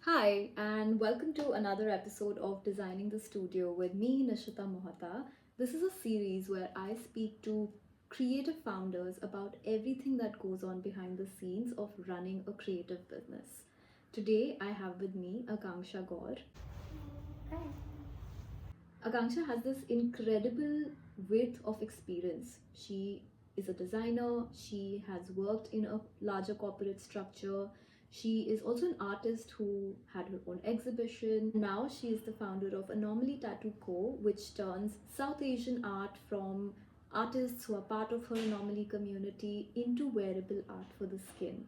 Hi, and welcome to another episode of Designing the Studio with me, Nishita Mohata. This is a series where I speak to creative founders about everything that goes on behind the scenes of running a creative business. Today, I have with me Aakanksha Gaur. Hi. Akanksha has this incredible width of experience. She is a designer, she has worked in a larger corporate structure. She is also an artist who had her own exhibition. Now she is the founder of Anomaly Tattoo Co., which turns South Asian art from artists who are part of her Anomaly community into wearable art for the skin.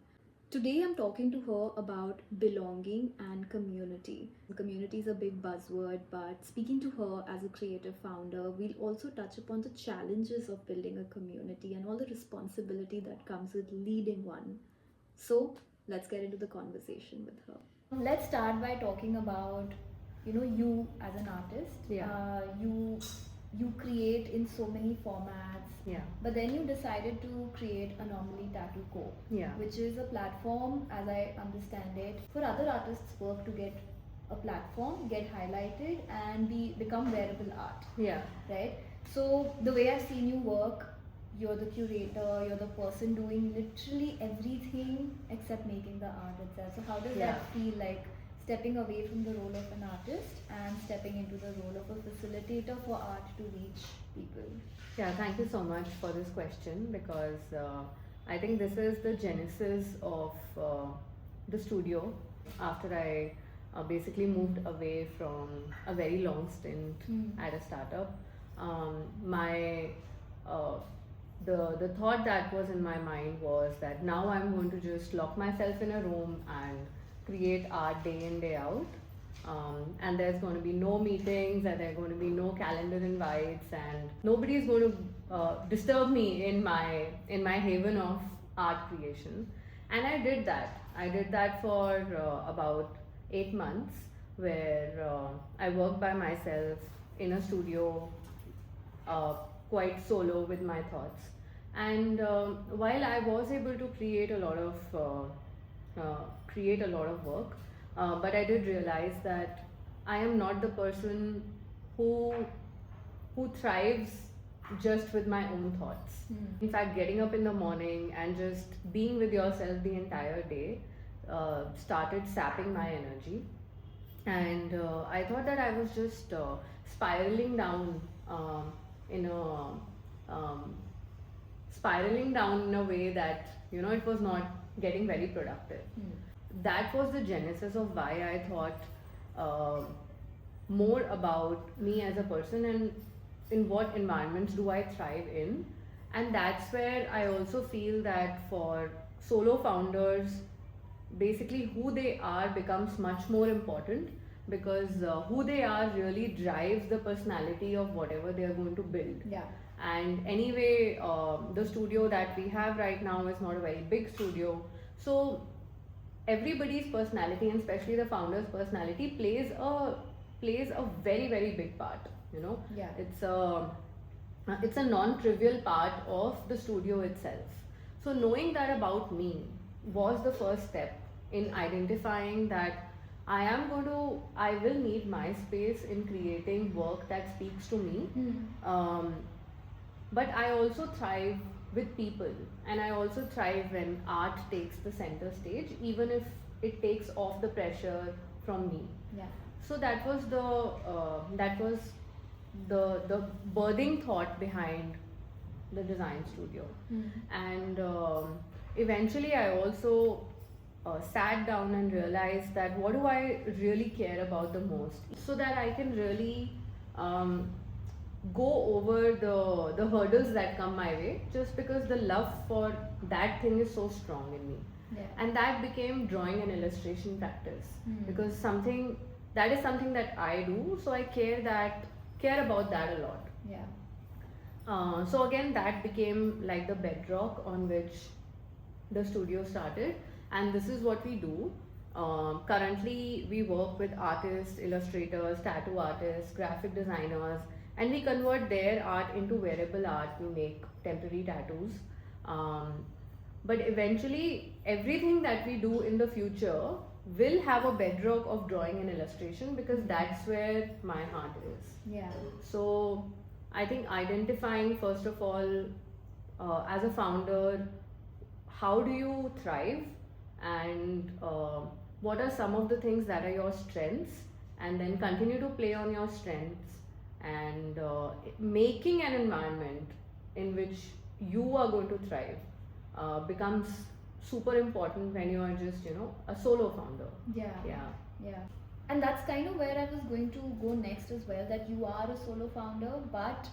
Today, I'm talking to her about belonging and community. Community is a big buzzword, but speaking to her as a creative founder, we'll also touch upon the challenges of building a community and all the responsibility that comes with leading one. So, let's get into the conversation with her. Let's start by talking about you as an artist. Yeah. You create in so many formats. Yeah. But then you decided to create Anomaly Tattoo Co. Yeah. Which is a platform, as I understand it, for other artists' work to get a platform, get highlighted, and become wearable art. Yeah. Right? So the way I've seen you work, you're the curator, you're the person doing literally everything except making the art itself. So how does that feel, like stepping away from the role of an artist and stepping into the role of a facilitator for art to reach people? Yeah, thank you so much for this question because I think this is the genesis of the studio after I basically moved away from a very long stint at a startup. My the thought that was in my mind was that now I'm going to just lock myself in a room and create art day in day out. And there's going to be no meetings, and there are going to be no calendar invites, and nobody is going to disturb me in my haven of art creation. And I did that. I did that for about 8 months, where I worked by myself in a studio, uh, quite solo with my thoughts. And while I was able to create a lot of work, but I did realize that I am not the person who thrives just with my own thoughts. In fact, getting up in the morning and just being with yourself the entire day started sapping my energy, and I thought that I was just spiraling down in a um, spiraling down in a way that it was not getting very productive. That was the genesis of why I thought uh, more about me as a person and in what environments do I thrive in. And that's where I also feel that for solo founders, basically who they are becomes much more important, because who they are really drives the personality of whatever they are going to build. Yeah. And anyway, the studio that we have right now is not a very big studio, so everybody's personality, and especially the founder's personality, plays a very very big part. Yeah. It's a non-trivial part of the studio itself. So knowing that about me was the first step in identifying that I will need my space in creating work that speaks to me. But I also thrive with people, and I also thrive when art takes the center stage, even if it takes off the pressure from me. Yeah. So that was the birthing thought behind the design studio. And eventually I also sat down and realized that what do I really care about the most, so that I can really go over the hurdles that come my way, just because the love for that thing is so strong in me. Yeah. And that became drawing and illustration practice, because that is something that I do, so I care about that a lot. Yeah. So again, that became like the bedrock on which the studio started, and this is what we do. Currently, we work with artists, illustrators, tattoo artists, graphic designers, and we convert their art into wearable art. We make temporary tattoos. But eventually, everything that we do in the future will have a bedrock of drawing and illustration, because that's where my heart is. Yeah. So I think identifying, first of all, as a founder, how do you thrive, and what are some of the things that are your strengths, and then continue to play on your strengths, and making an environment in which you are going to thrive becomes super important when you are just, a solo founder. Yeah. And that's kind of where I was going to go next as well, that you are a solo founder, but,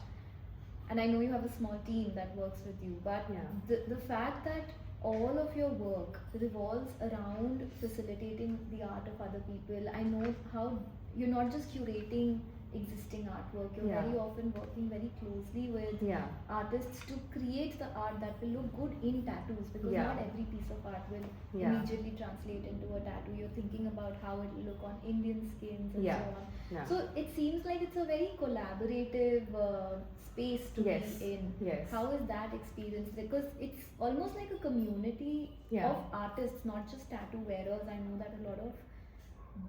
and I know you have a small team that works with you, but the fact that all of your work revolves around facilitating the art of other people. I know how you're not just curating existing artwork, you're very often working very closely with artists to create the art that will look good in tattoos, because not every piece of art will immediately translate into a tattoo. You're thinking about how it will look on Indian skins and so on. So it seems like it's a very collaborative space to be in. How is that experience? Because it's almost like a community of artists, not just tattoo wearers. I know that a lot of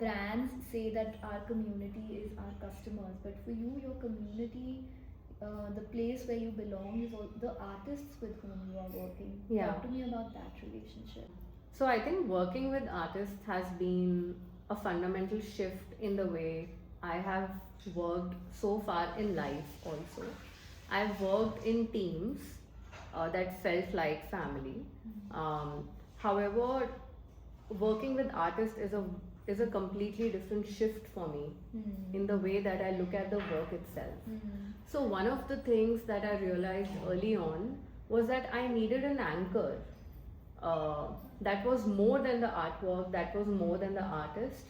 brands say that our community is our customers, but for you, your community, the place where you belong, is all the artists with whom you are working. Talk to me about that relationship. So I think working with artists has been a fundamental shift in the way I have worked so far in life also. I've worked in teams that felt like family. However, working with artists is a completely different shift for me in the way that I look at the work itself. So one of the things that I realized early on was that I needed an anchor that was more than the artwork, that was more than the artist.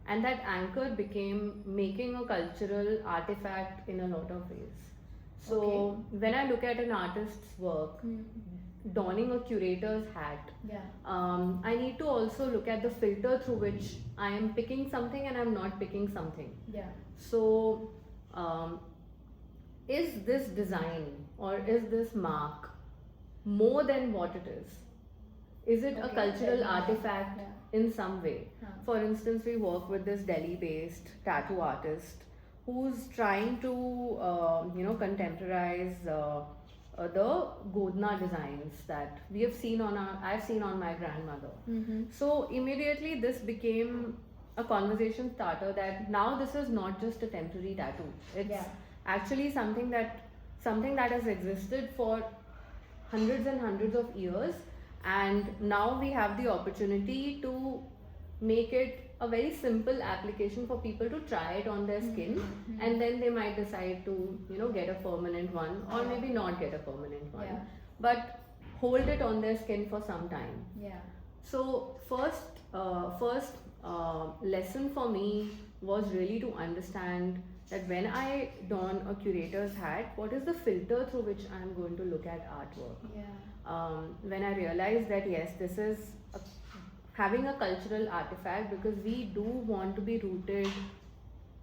And that anchor became making a cultural artifact in a lot of ways. So when I look at an artist's work, donning a curator's hat, I need to also look at the filter through which I am picking something and I'm not picking something. So is this design or is this mark more than what it is? Is it a cultural artifact in some way? For instance, we work with this Delhi-based tattoo artist who's trying to contemporize the Godna designs that we have seen I've seen on my grandmother. So immediately this became a conversation starter that now this is not just a temporary tattoo. It's actually something that has existed for hundreds and hundreds of years, and now we have the opportunity to make it a very simple application for people to try it on their skin, and then they might decide to get a permanent one, or maybe not get a permanent one, but hold it on their skin for some time. So first lesson for me was really to understand that when I don a curator's hat, what is the filter through which I am going to look at artwork? When I realized that yes, this is having a cultural artifact, because we do want to be rooted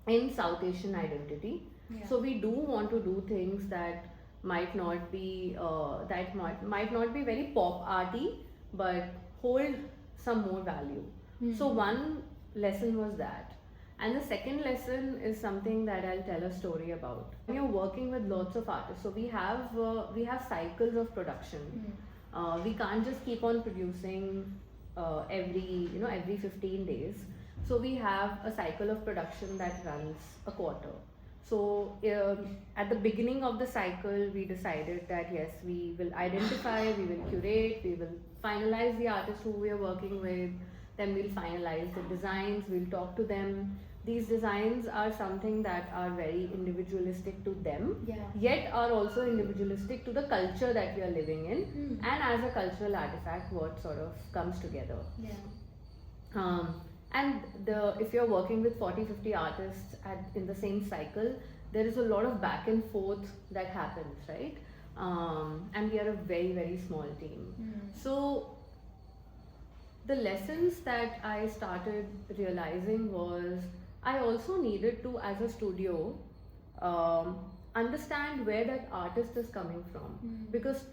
in South Asian identity. So we do want to do things that might not be might not be very pop arty, but hold some more value. So one lesson was that. And the second lesson is something that I'll tell a story about. When you're working with lots of artists, so we have cycles of production. We can't just keep on producing every 15 days. So we have a cycle of production that runs a quarter. So at the beginning of the cycle, we decided that yes, we will identify, we will curate, we will finalize the artists who we are working with, then we'll finalize the designs, we'll talk to them. These designs are something that are very individualistic to them, yet are also individualistic to the culture that we are living in, and as a cultural artifact, what sort of comes together. And if you're working with 40-50 artists in the same cycle, there is a lot of back and forth that happens, right? And we are a very, very small team. So the lessons that I started realizing was I also needed to, as a studio, understand where that artist is coming from, because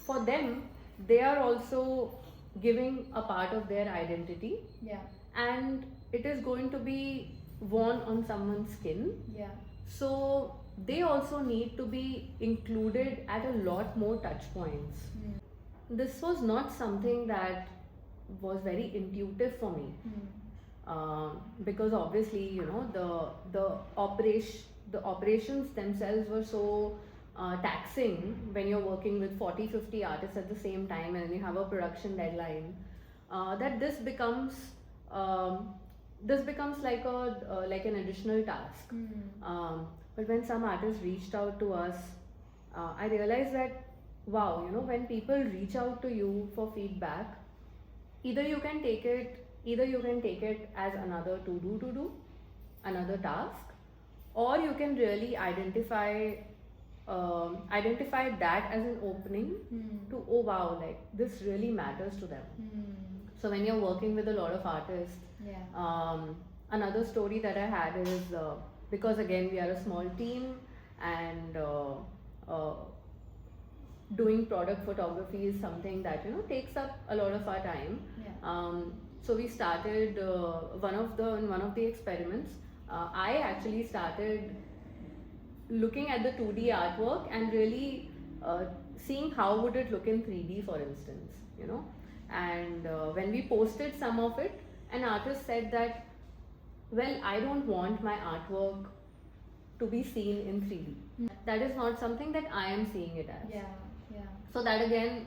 for them, they are also giving a part of their identity, Yeah. and it is going to be worn on someone's skin. Yeah. So they also need to be included at a lot more touch points. This was not something that was very intuitive for me. Because obviously, you know, the operations themselves were so taxing when you're working with 40-50 artists at the same time, and you have a production deadline, that this becomes like an additional task. But when some artists reached out to us, I realized that, wow, you know, when people reach out to you for feedback, either you can take it as another to do, another task, or you can really identify that as an opening to, oh wow, like this really matters to them. So when you're working with a lot of artists, another story that I had is, because again we are a small team, and doing product photography is something that, you know, takes up a lot of our time. So we started in one of the experiments. I actually started looking at the 2D artwork and really seeing how would it look in 3D, for instance, you know. And when we posted some of it, an artist said that, well, I don't want my artwork to be seen in 3D. That is not something that I am seeing it as. So that again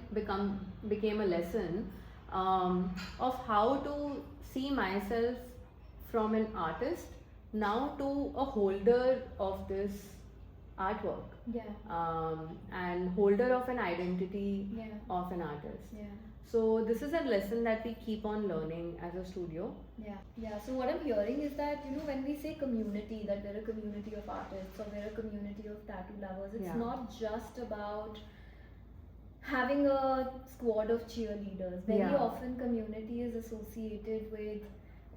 became a lesson of how to see myself from an artist now to a holder of this artwork, and holder of an identity of an artist. So this is a lesson that we keep on learning as a studio. So what I'm hearing is that, you know, when we say community, that we're a community of artists or we're a community of tattoo lovers, it's not just about having a squad of cheerleaders. Very often community is associated with,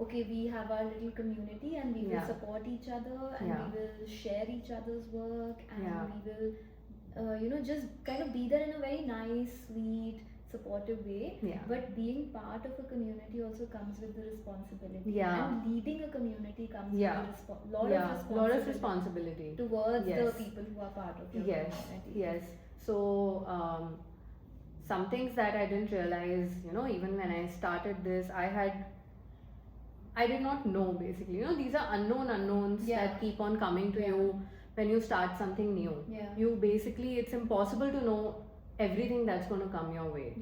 okay, we have our little community and we will support each other, and we will share each other's work, and we will you know, just kind of be there in a very nice, sweet, supportive way. But being part of a community also comes with the responsibility, and leading a community comes with a lot of responsibility towards the people who are part of your community. So some things that I didn't realize, you know, even when I started this, I did not know, basically, you know, these are unknowns that keep on coming to you when you start something new. You basically, it's impossible to know everything that's going to come your way.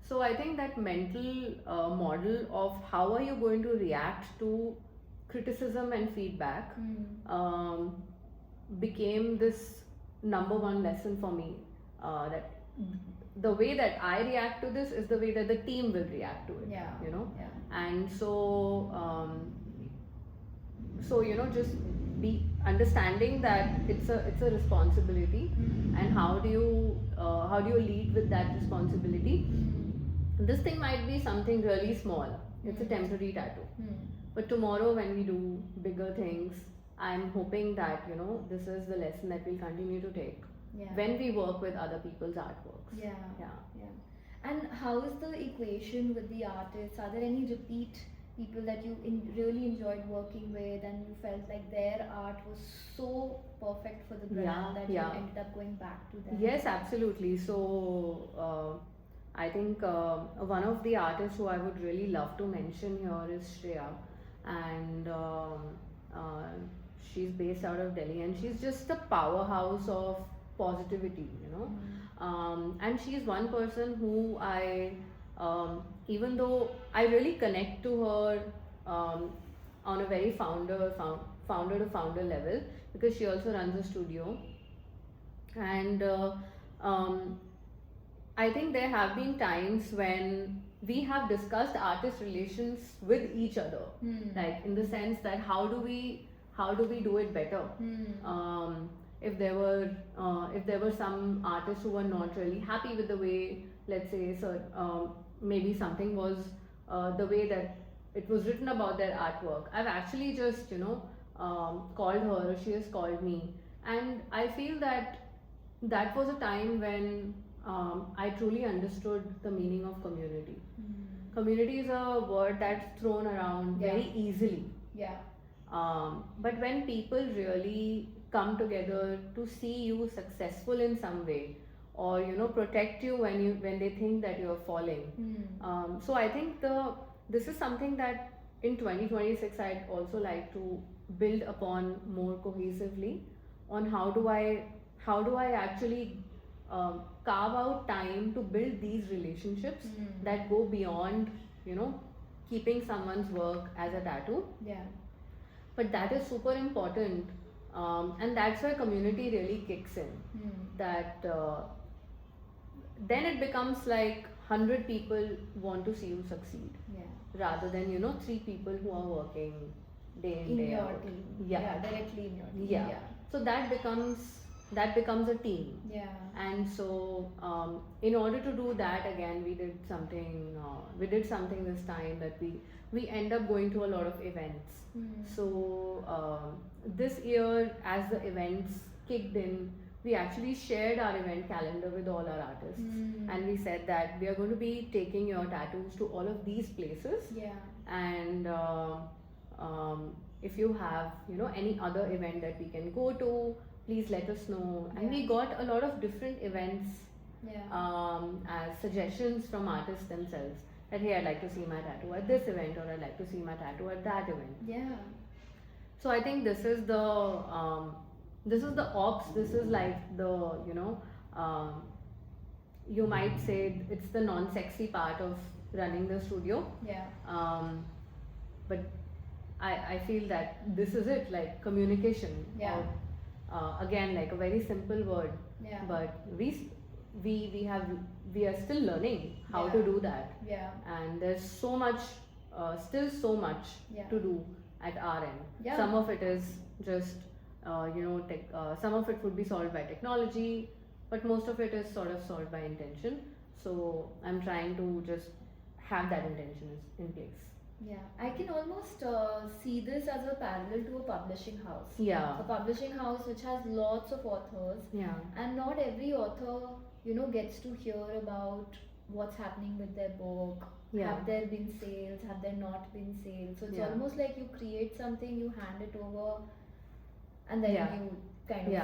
So I think that mental model of how are you going to react to criticism and feedback became this number one lesson for me, that the way that I react to this is the way that the team will react to it. You know. And so you know, just be understanding that it's a responsibility, and how do you lead with that responsibility. This thing might be something really small, it's a temporary tattoo, but tomorrow when we do bigger things, I'm hoping that, you know, this is the lesson that we'll continue to take when we work with other people's artworks. And how is the equation with the artists? Are there any repeat people that you really enjoyed working with, and you felt like their art was so perfect for the brand that you ended up going back to them? Yes, absolutely. So I think one of the artists who I would really love to mention here is Shreya, and she's based out of Delhi, and she's just a powerhouse of positivity, you know. And she's one person who I, even though I really connect to her on a very founder to founder level, because she also runs a studio, and I think there have been times when we have discussed artist relations with each other, like in the sense that how do we do it better. If there were some artists who were not really happy with the way, let's say, maybe something was the way that it was written about their artwork, I've actually just, you know, called her, or she has called me, and I feel that that was a time when I truly understood the meaning of community. Community is a word that's thrown around very easily. Yeah. But when people really come together to see you successful in some way, or protect you when they think that you're falling. So I think this is something that in 2026 I'd also like to build upon more cohesively on how do I actually carve out time to build these relationships that go beyond keeping someone's work as a tattoo. Yeah. But that is super important, and that's where community really kicks in. That then it becomes like 100 people want to see you succeed, rather than 3 people who are working day in day your out. team. Yeah. Directly in your team. Yeah. So that becomes a team. Yeah. And so in order to do that, again, we did something this time, that we end up going to a lot of events. So this year, as the events kicked in, we actually shared our event calendar with all our artists, and we said that we are going to be taking your tattoos to all of these places. Yeah. And if you have any other event that we can go to, please let us know. And we got a lot of different events as suggestions from artists themselves, that hey, I'd like to see my tattoo at this event, or I'd like to see my tattoo at that event. Yeah. So I think this is the ops. This is like the you might say it's the non-sexy part of running the studio. Yeah. But I feel that this is it, like communication. Yeah. Again, like a very simple word. Yeah. But we are still learning how to do that. Yeah. And there's so much, still so much to do at our end. Yeah. Some of it is just some of it would be solved by technology, but most of it is sort of solved by intention. So I'm trying to just have that intention in place. Yeah, I can almost see this as a parallel to a publishing house. Yeah. A publishing house which has lots of authors. Yeah. And not every author, gets to hear about what's happening with their book. Yeah. Have there been sales? Have there not been sales? So it's almost like you create something, you hand it over, and then you kind of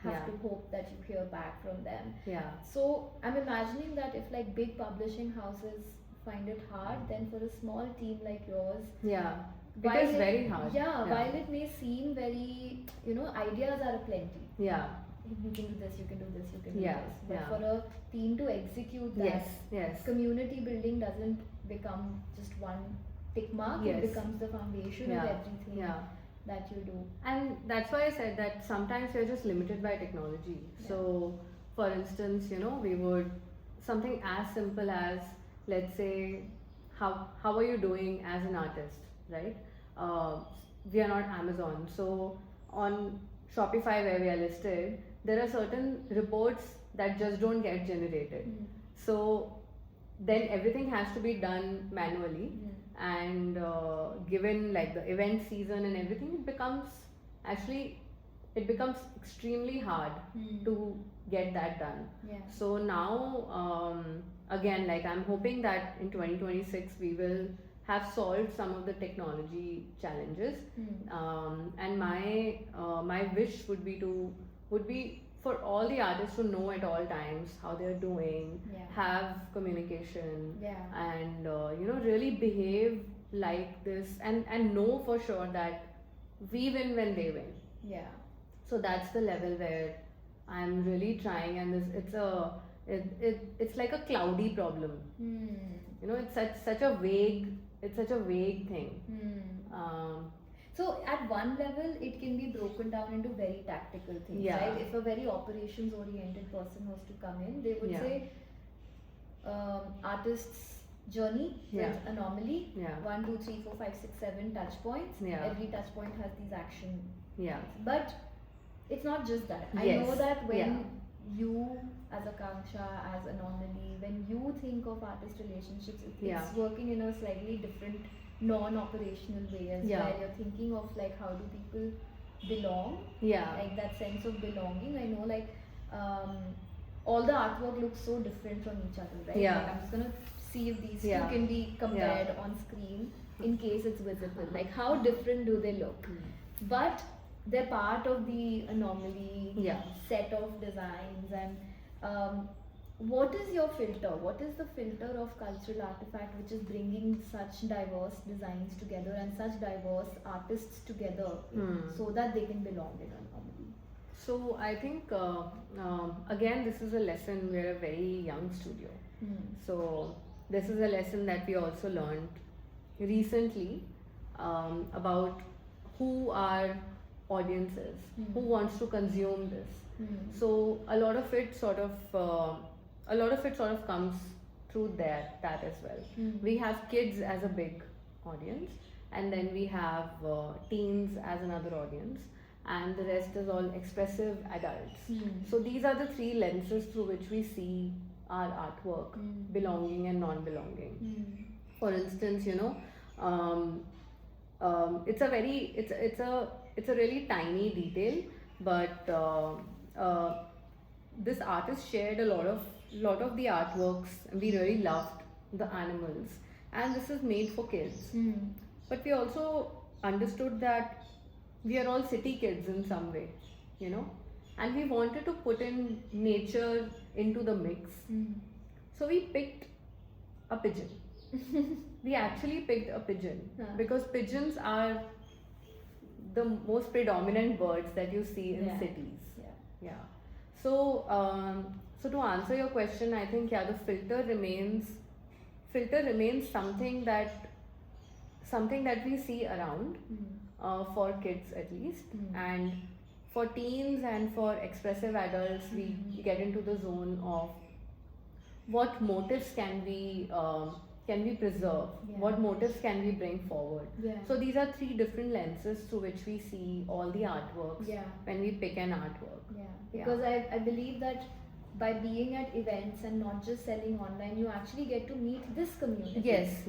have to hope that you hear back from them. Yeah. So I'm imagining that if like big publishing houses find it hard, then for a small team like yours, it is very hard. While it may seem very, ideas are aplenty. Yeah. You can do this, you can do this, you can do Yeah, this. But yeah. for a team to execute that, Yes. community building doesn't become just one tick mark. Yes. It becomes the foundation of everything that you do. And that's why I said that sometimes we're just limited by technology. Yeah. So, for instance, we would, something as simple as, let's say, how are you doing as an artist, right? We are not Amazon. So, on Shopify, where we are listed, there are certain reports that just don't get generated. So, then everything has to be done manually. And given like the event season and everything, it becomes extremely hard to get that done. So now again, like I'm hoping that in 2026 we will have solved some of the technology challenges. And my wish would be for all the artists to know at all times how they're doing, have communication, and really behave like this, and know for sure that we win when they win. Yeah. So that's the level where I'm really trying, and it's like a cloudy problem. It's such a vague thing. So at one level, it can be broken down into very tactical things, right? If a very operations-oriented person was to come in, they would say, artist's journey with Anomaly, 1, 2, 3, 4, 5, 6, 7 touch points. Every touch point has these action. But it's not just that. I know that when you, as Aakanksha, as Anomaly, when you think of artist relationships, it's working in a slightly different non-operational way as well. You're thinking of like how do people belong, like that sense of belonging. I know like all the artwork looks so different from each other, right? Yeah. Like I'm just gonna see if these Yeah. two can be compared on screen in case it's visible. Like how different do they look? But they're part of the anomaly Yeah. set of designs. And what is your filter? What is the filter of cultural artifact which is bringing such diverse designs together and such diverse artists together so that they can belong in anomaly? So I think again this is a lesson. We're a very young studio, so this is a lesson that we also learned recently about who our audience is, who wants to consume this. So a lot of it sort of comes through that as well. We have kids as a big audience, and then we have teens as another audience, and the rest is all expressive adults. So these are the three lenses through which we see our artwork, belonging and non-belonging. For instance, it's a really tiny detail, but this artist shared a lot of the artworks, and we really loved the animals, and this is made for kids. But we also understood that we are all city kids in some way, and we wanted to put in nature into the mix. So we picked a pigeon. We actually picked a pigeon because pigeons are the most predominant birds that you see in cities. Yeah. So to answer your question, I think the filter remains something that we see around for kids at least, and for teens and for expressive adults, we get into the zone of what motifs can we preserve, what motifs can we bring forward. So these are three different lenses through which we see all the artworks when we pick an artwork. Because I believe that by being at events and not just selling online, you actually get to meet this community. Yes.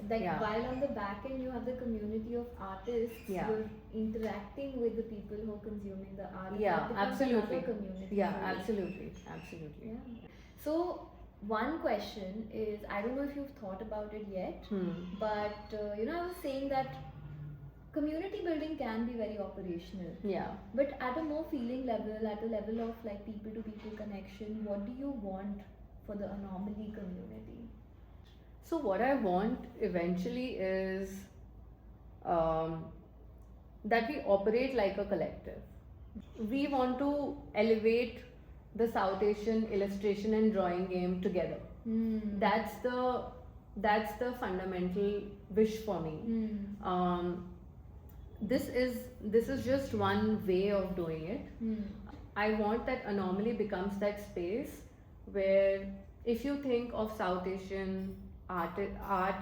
While on the back end you have the community of artists, you're interacting with the people who are consuming the art. Absolutely. Community. Absolutely. So one question is, I don't know if you've thought about it yet, but I was saying that community building can be very operational. But at a more feeling level, at a level of like people to people connection, what do you want for the anomaly community? So what I want eventually is that we operate like a collective. We want to elevate the South Asian illustration and drawing game together. That's the fundamental wish for me. This is just one way of doing it. I want that anomaly becomes that space where if you think of South Asian art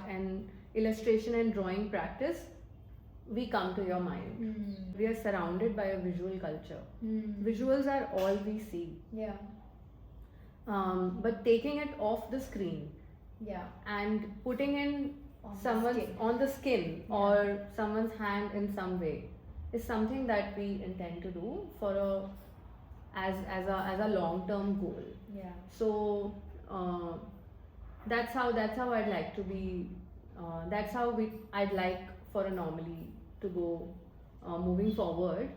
and illustration and drawing practice, we come to your mind. We are surrounded by a visual culture. Visuals are all we see. But taking it off the screen and putting in on the skin or someone's hand in some way is something that we intend to do as a long-term goal. So that's how I'd like to be. That's how I'd like for Anomaly to go moving forward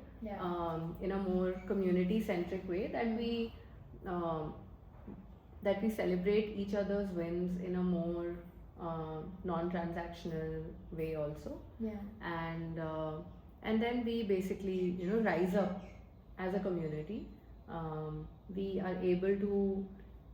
in a more community-centric way, that we celebrate each other's wins in a more non-transactional way also, and then we basically rise up as a community. We are able to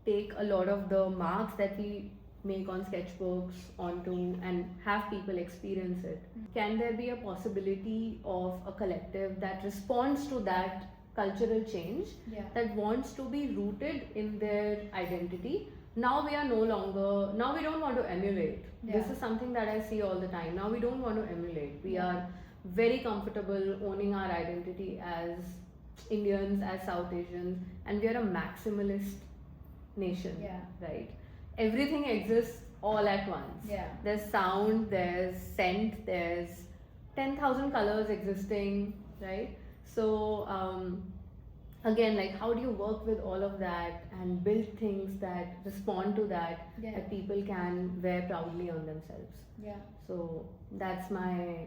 take a lot of the marks that we make on sketchbooks onto and have people experience it. Can there be a possibility of a collective that responds to that cultural change, that wants to be rooted in their identity? Now we don't want to emulate. This is something that I see all the time. Now we don't want to emulate. We are very comfortable owning our identity as Indians, as South Asians, and we are a maximalist nation, right? Everything exists all at once. There's sound, there's scent, there's 10,000 colors existing, right? So again, like, how do you work with all of that and build things that respond to that, Yeah. that people can wear proudly on themselves? Yeah. So that's my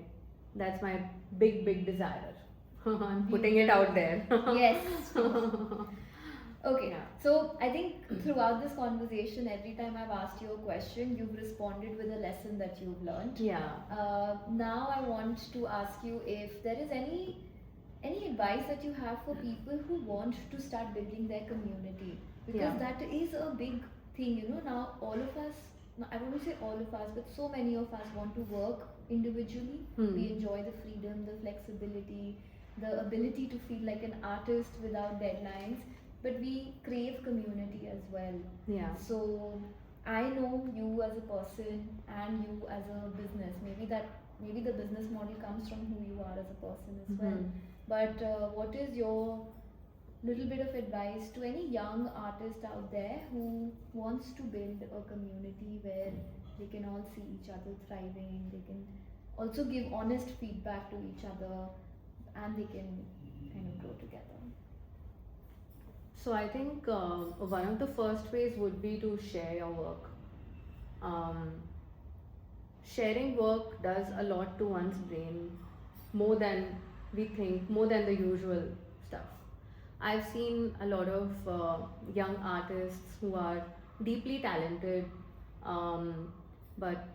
big desire. I'm putting it out there. Yes. Okay, Yeah. so I think throughout this conversation, every time I've asked you a question, you've responded with a lesson that you've learned. Yeah. Now I want to ask you if there is any advice that you have for people who want to start building their community, because Yeah. that is a big thing. Now all of us, I won't say all of us, but so many of us want to work individually. We enjoy the freedom, the flexibility, the ability to feel like an artist without deadlines, but we crave community as well. Yeah. So I know you as a person and you as a business. Maybe the business model comes from who you are as a person as well. But what is your little bit of advice to any young artist out there who wants to build a community where they can all see each other thriving, they can also give honest feedback to each other, and they can kind of grow together? So I think one of the first ways would be to share your work. Sharing work does a lot to one's brain, more than we think, more than the usual stuff. I've seen a lot of young artists who are deeply talented, but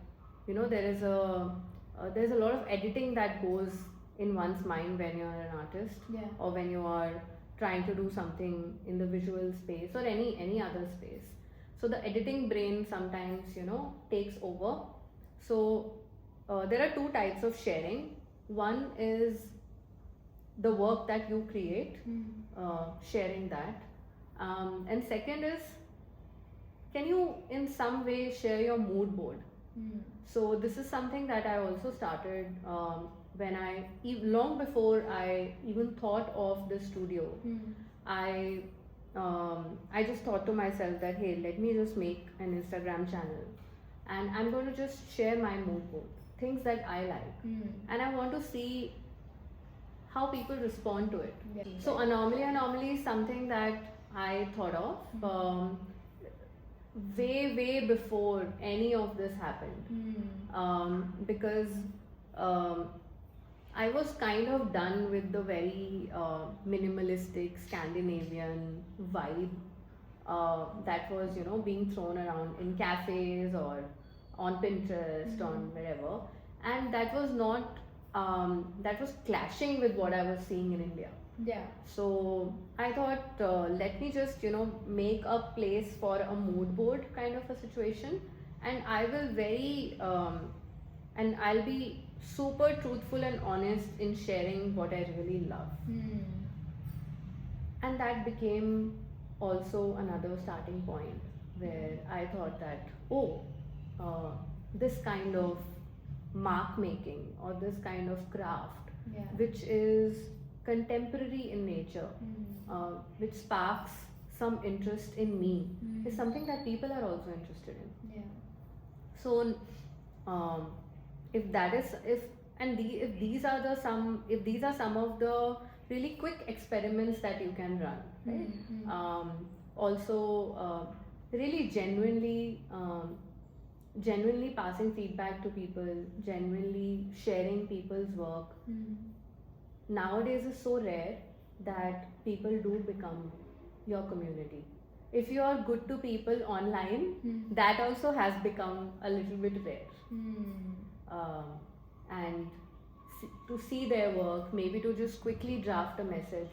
there's a lot of editing that goes in one's mind when you're an artist, Yeah. or when you are trying to do something in the visual space or any other space. So the editing brain sometimes takes over. So there are two types of sharing. One is the work that you create, sharing that, and second is, can you in some way share your mood board? So this is something that I also started when long before I even thought of the studio. I just thought to myself that, hey, let me just make an Instagram channel, and I'm going to just share my mood board, things that I like, and I want to see how people respond to it. Yeah. So anomaly is something that I thought of way before any of this happened, because I was kind of done with the very minimalistic Scandinavian vibe that was being thrown around in cafes or on Pinterest, on wherever, and that was not that was clashing with what I was seeing in India. Yeah. So I thought, let me just make a place for a mood board kind of a situation, and I'll be super truthful and honest in sharing what I really love. And that became also another starting point where I thought that, this kind of mark making or this kind of craft, Yeah. which is contemporary in nature, which sparks some interest in me, is something that people are also interested in. Yeah. So if these are some of the really quick experiments that you can run, right? Also really genuinely passing feedback to people, genuinely sharing people's work, nowadays is so rare that people do become your community. If you are good to people online, that also has become a little bit rare. And to see their work, maybe to just quickly draft a message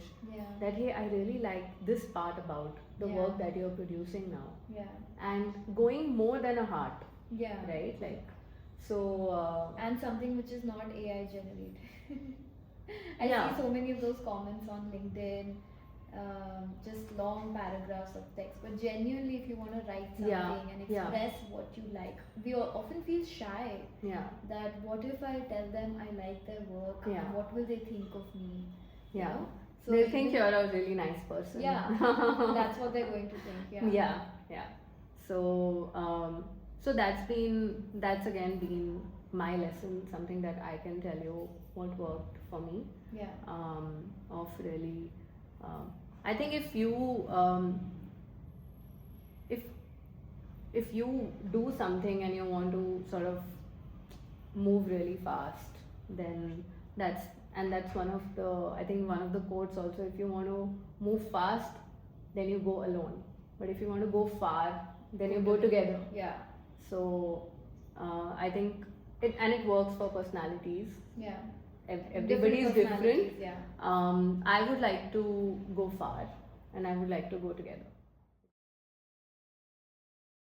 that, hey, I really like this part about the work that you're producing now. Yeah. And going more than a heart, Yeah. right? Like, so And something which is not AI generated. I Yeah. see so many of those comments on LinkedIn, just long paragraphs of text. But genuinely, if you want to write something and express what you like, we often feel shy. Yeah. That what if I tell them I like their work? Yeah. What will they think of me? You Yeah. know? So They'll think you're a really nice person. Yeah, that's what they're going to think. Yeah. So that's again been my lesson, something that I can tell you what worked for me. Yeah. Of really I think if you if you do something and you want to sort of move really fast, then that's one of the, I think one of the quotes also. If you want to move fast, then you go alone. But if you want to go far, then you go together. Yeah. So I think it works for personalities. Yeah. Everybody is different. Yeah. I would like to go far, and I would like to go together.